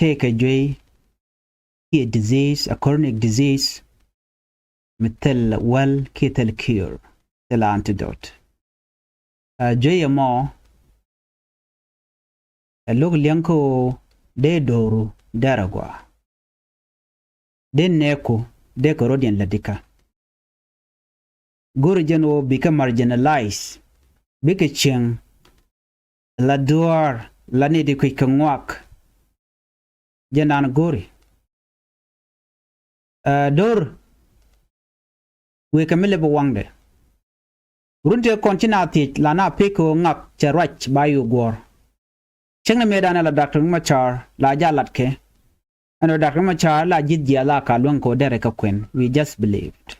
take a joy a disease a chronic disease مثل well كيتل cure تل antidote joy mo log lianko de doru daragwa de neko de korodian ladika gurjano become marginalized bike cheng la duar la ne de kwikangwak janan gori dor we kamile bawangde runte kontinati lana peko ngak charach bayu gor chengna medana la dr machar la jalatke and dr machar la jidya la kalwan ko dere ka kwen we just believed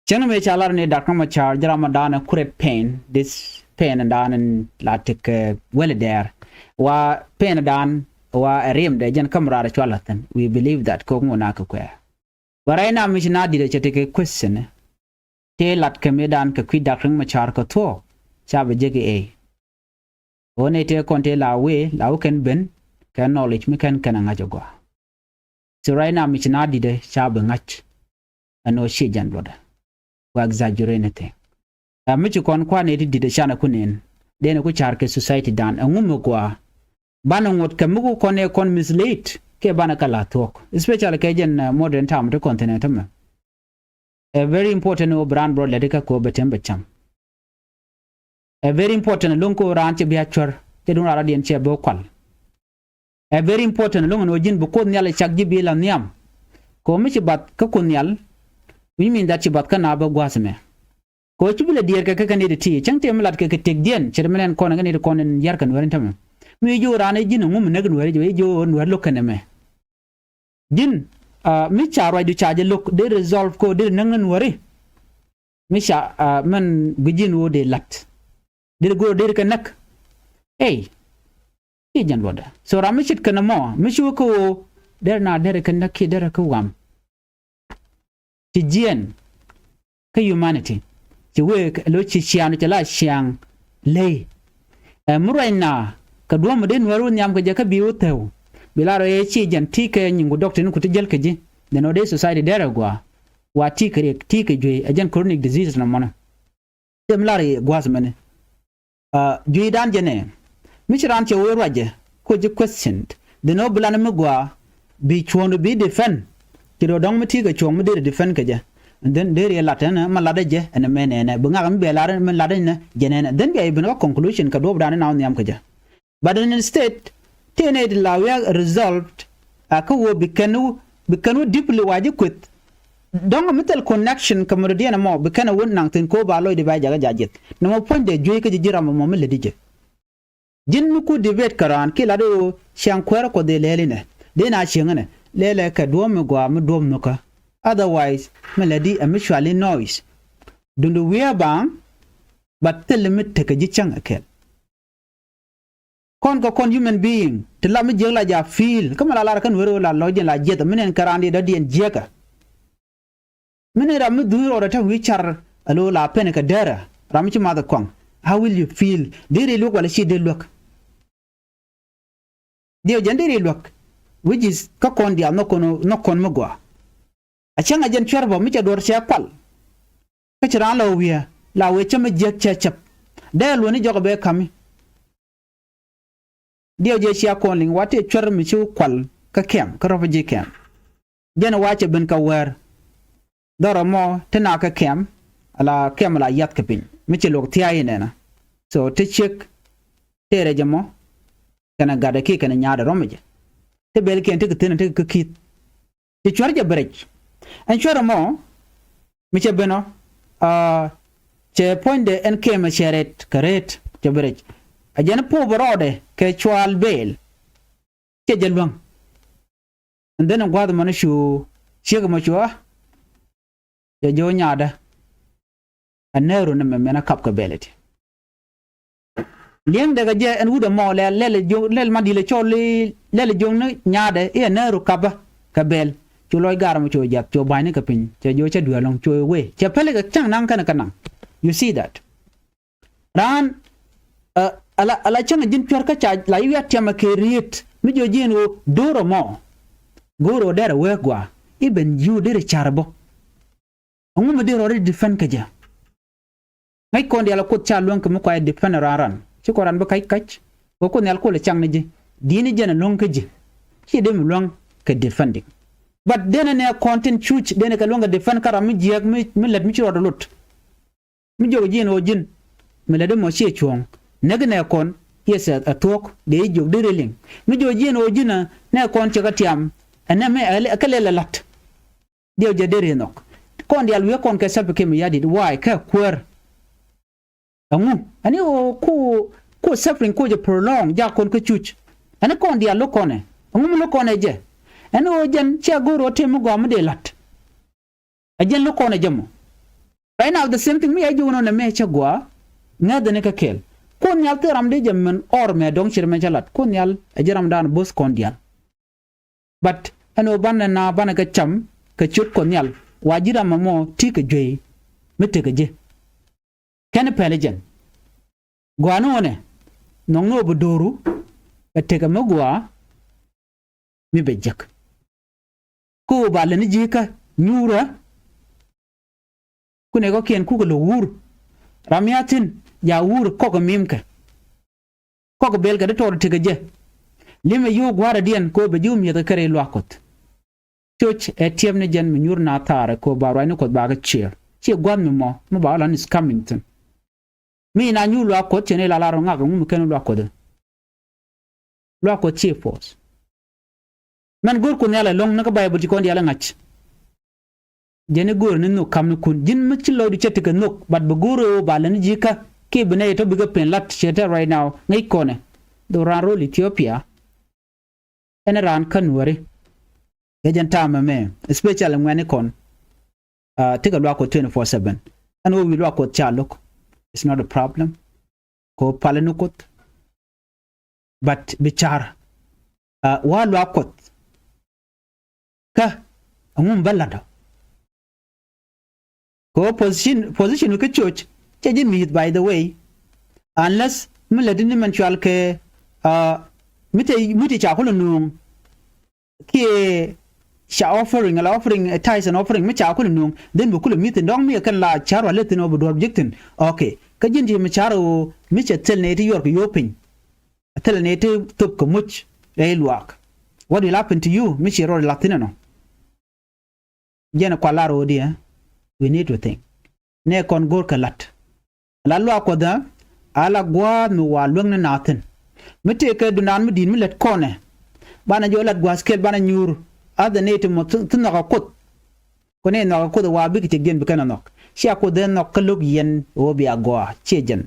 chengna me chalar ne dr machar jaramadana kuret pain this pain and dan and la tek well there wa pain dan wa rem de jen kamra chalatan we believe that ko ngona ka kwa waraina mishna di de chete question te lat ke medan ka kwi dr machar ko to chabe jege e one te konte la we la ken ben ka knowledge mi kan kana ngajo so right now mishna di de chabe ngach ano shi jan boda wa exaggerate anything michi kon kwa ne di de chana kunen de ne ku char ke society dan ngumu kwa bana ngot ka mugo kon kon mislead ke bana kala talk especially ke jen modern time to continent ma a very important brand bro ledika ko betembe cham a very important lonko ranche biachor te dun ara dien che bokwal a very important longo no jin bu ko nyal chak jibi la niam ko mi ci bat ka ko nyal we mean that ci bat kana ba gwasme ko ci bile dier ka ka ne de ti changte mlat ka tek dien chermenen ko na ne de kon yar kan warin tam mi jo rane jin ngum ne gnwere jo nwer lokane me jin mi charo du charge look they resolve ko de nangan wari mi sha man bijin wo de lat de go de ka nak hey ti jan boda so ramishit kana mo mi shu ko der na der ka nak der ka wam ti jien ka humanity ti we lo chi chian ti la chiang le muraina ka do mo de nwaru nyam ka je ka biu tew bilaro e chi jan tike nyingu doctor ku tijel keji the no day society there gwa wa tike jwe ajan chronic disease na mona dem lari gwas mane jwe dan jene michiran che we raje ko je questioned the no blana mgwa bi chwono bi defend ti do dong mati ga chwon mde defend keja and then there ya latana malada je and menene bunga am be laran men ladan jene then ga ibn conclusion ka do dan na nyam keja but instead tened la we resolved akawo bikanu deeply waji quit donga metal connection kamrodiana mo bikana wonnang tin ko ba loy de ba jaga jajet no mo ponde joy ke jira mo mo le dije jin mu ku debate karan ke la do shankwara ko de leline de na shingane lele ka do me gwa mu dom nuka otherwise melody a mutually noise dundu we bang but the limit take a jichang akel kon human being te la mi jela ja feel kama la kan wero la lojen la jeta minen karandi da dien jeka minen ram duro da ta wichar alo la pen ka dara ram ci ma da kon how will you feel dere look wala shi de look dio jandere look which is ka kon dia no kon magwa a changa jen chwerbo mi ca dor sia kwal ka ci ran la wiya la we chama jek chap de lo ni jogo be kami dio je sia konling wate chwer mi ci kwal ka kem ka rofa je kem jena wache ben ka wer doro mo tena ka kem ala kem la yat ka pin mi ci lok tiayi nena so te chek tere jamo kana gada ki kana nyaada romeje te bel ken te tena te ka kit te chwer je brech an chwer mo mi ci beno che ponde en kem cheret karet te brech ajana po borode ke chwal bel ke jelwang and then gwad manashu shega machwa ya jo nyaada anero na mena kap ka beleti liem daga je en wuda mo lele mandile choli lele jong na nyaada e anero kaba ka bel chuloy gar mo cho jap cho bani ka pin che jo che dualong cho we che pele ka chang nang kana you see that ran ala changa jin pyar ka cha la yu tiama ke riet mi jo jeno doro mo goro dere wegwa iben yu dere charbo ongu me dero re defend ka ja ngai kon yalla ko cha lon ko mo ko defend raran ci ko ran ba kay kach ko ne al ko le chang ne ji dini jena lon ka ji ci dem lon ka defending but dena ne content chuch dena ka longa defend kara mi jiak mi let mi ci rodo lut mi jo jeno jin mi le de mo ci chuong ne kon yes a talk de jog de reling mi jo jeno jina ne kon ci ka tiam ana me ka le lat dio je de renok kon dial we kon ka sabe ke mi yadi why ka kwer amu ani o ko suffering ko je prolong ja kon ka chuch ana kon dial lo kone amu lo kone je ana o jen ci agoro te mu go mu de lat ajen lo kone jamo right now the same thing me ajo no na me cha gwa ngada ne ka kel kon yal te ram de jamen or me dong chir me chalat kon yal ajaram dan bos kon dial but ano banna na bana ka cham ka chut kon yal wajira mamo ti ka joy mete ka je kan pelejen gwano ne nongo budoru ka te ka magwa mi bejek ko bale ni jika nyura kune ko ken ku ko lo wur ramyatin ya wur ko ko mimka ko ko belga de tor te ka je lime yu gwara dien ko be jum yeda kare lwakot choch etiem ne jen minur na tare ko barwa ni ko baga cheer che gwan mi mo ba lan is coming to mi na nyu lwakot chene la la ronga ngum ken lwakot che force man gor ko nyala long naka bible ti ko ndiala ngach jene gor ni no kam ni kun jin mi ci lodi chete ka nok bat be goro ba lan jika ke bene to biga pen lat chete right now ngai kone do ran rol Ethiopia en ran kanwari ejen tama me especially when kon take a look at 24/7 and we look at chaluk it's not a problem ko palenukot but bichar wa look ka ngum balada ko position ke church cheje meet by the way unless muladini mentual ke miti cha kulo nung ke sha offering a tithe and offering mi cha kulo nung then bu kulo miti ndong mi kan la charo letin obu do objectin okay ka jinji mi charo mi cha tel ne ti york yopin tel ne ti top ko much real work what will happen to you mi chiro latina no jena kwa laro dia we need to think ne kon gor ka lat la lo ko da ala gwa mi wa long na natin mite ke dunan mi din mi let kone bana jo lat gwa skel bana nyur ada ne te mo tun na ko ne na ko da wa bi ke gen bi kana nok sia ko den nok kalug yen o bi agwa chejen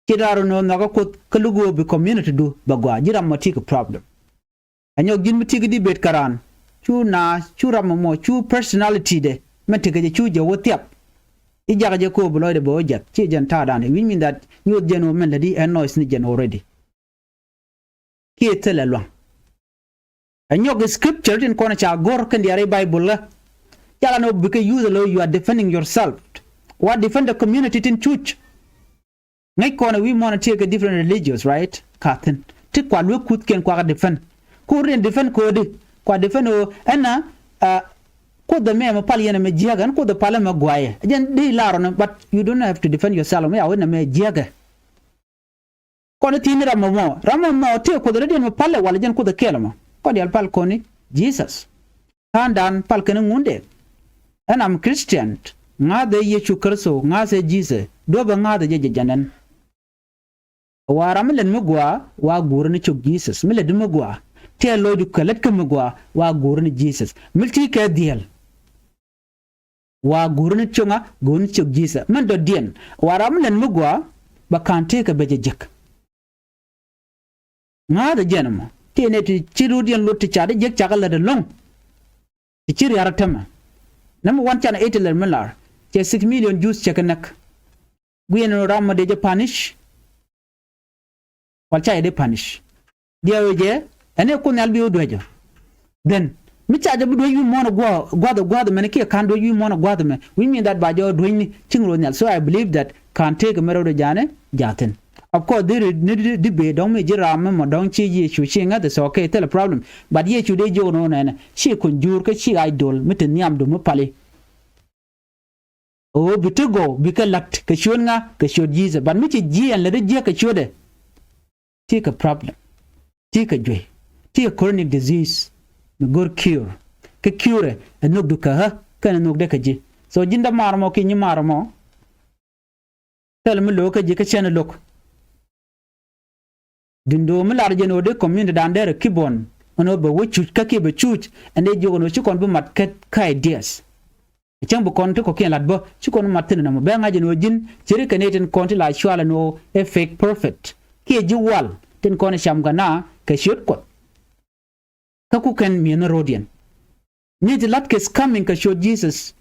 kidaro no na ko kalugo bi community do bagwa jira mo tik problem anyo gin mi tigi di bet karan chu na chu rammo chu personality de mete ke chu je wotiap ijaga je ko buloy de bo jat chejen ta dan we mean that you jeno men ladi and noise ni gen already ki telelwa anyo ge scripture in kona cha gor kan diare bible la yala no because you are defending yourself what defend the community in church ngai kona we want to take a different religions right katen ti kwa lu kut ken kwa defend ko ren defend ko de kwa defend o ana ko the me pal yena me jiaga ko the pala me gwaye jen de laro no but you don't have to defend yourself me awena me jiaga kono tini ramo te ko de me pala wala jen ko the kelama ko de pal koni Jesus tandan pal ken ngunde and I'm Christian nga de yechu kerso nga se Jesus do ba nga de je janan wara milen mugwa wa gurni chuk Jesus mile de mugwa te lodu kalet ke mugwa wa gurni Jesus milti ke diel wa gurni chunga gurni chuk Jesus man do dien wara milen mugwa ba kante ke beje jek nga de jenama te ne ti chiru dien lotti chade jek chakala de long ti chiri aratama number 1 chana 8 million che 6 million juice chekanak guyeno ramma de je punish walcha de punish dia weje ene ko nal bi odojo then mi chaje bu do yu mono gwado men ke kan do yu mono gwado men we mean that ba jo do ni chingro nyal so I believe that can take mero do jane jaten of course there is debate don't me jira me don't chi ye chu chi nga the okay tell a problem but ye chu de jo no na chi kun jur ka chi idol mitin nyam do mo pale o bitugo bikalat ka shon nga ka shod jiza but mi chi ji an le de ka shode take a problem take a joy take a chronic disease no good cure ka cure nok du ka ha kana nok de ka ji so jinda marmo ki ni marmo tel mi lo ka ji ka chen lok dindo mi lar jeno de community dan der kibon ono be wuchu ka ki be chuch ande jogo no chikon bu mat ka ideas chang bu kon to ko ken lat bo chikon matin na mo be nga jeno jin chiri kaneten konti la shwala no a fake prophet ki ji wal ten kon sham gana ka shot ko ka ku ken mi no rodian ni de lat ke coming ka show Jesus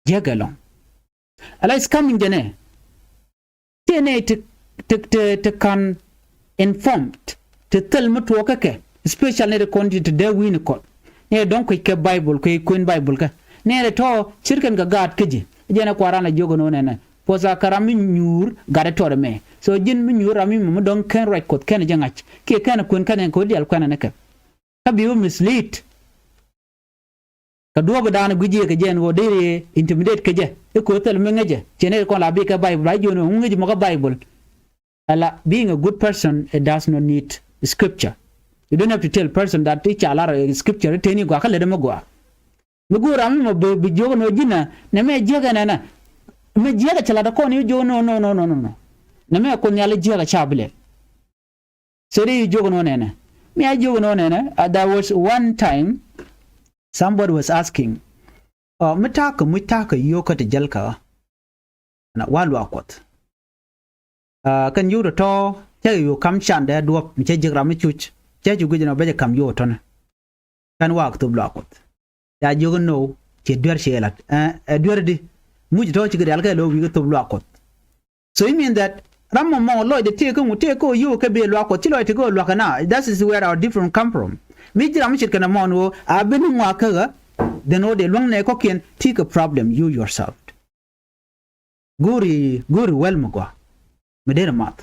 jagalon ala is coming jene tene te kan informed to tell me to ke especially the country to the win ko ne don ko ke bible ko queen bible ka ne to chirken ga gad keji jena kwarana jogo no ne posa karami nyur gade to me so jin mi nyur ami mo don ken right ko ken jangach ke ken kun ken ko dial kana ne ka bi mislead ka duogo dana guje ke jen wo de intimidate ke je e ko tel me ngeje jene ko la bi ka bible ay jono ngeji mo ka bible ala being a good person it does not need scripture. You don't have to tell a person that teach a lot of scripture teni go akale de magwa mugo ram mo be jogo no jina ne me jega na me jega chala da ko ni jogo no ne me ko nyale jega chable seri jogo no ne me a jogo no ne there was one time somebody was asking mutaka yoko te jalka na walu akot kan yu to che yu kam chan da duop mi che jigra mi chuch che ju gujino be kam yu to na kan wak to blokot ya jogo no che dwer shelat dwer di muji to chi gidal ka lo wi to blokot so it mean that rammo mo lo de te ko yu ka be blokot ti lo te go lokana that is where our different come from mi jira mi chirkana mo no abinu wa ka then o de long ne ko ken take a problem you yourself guri well mo go medera mat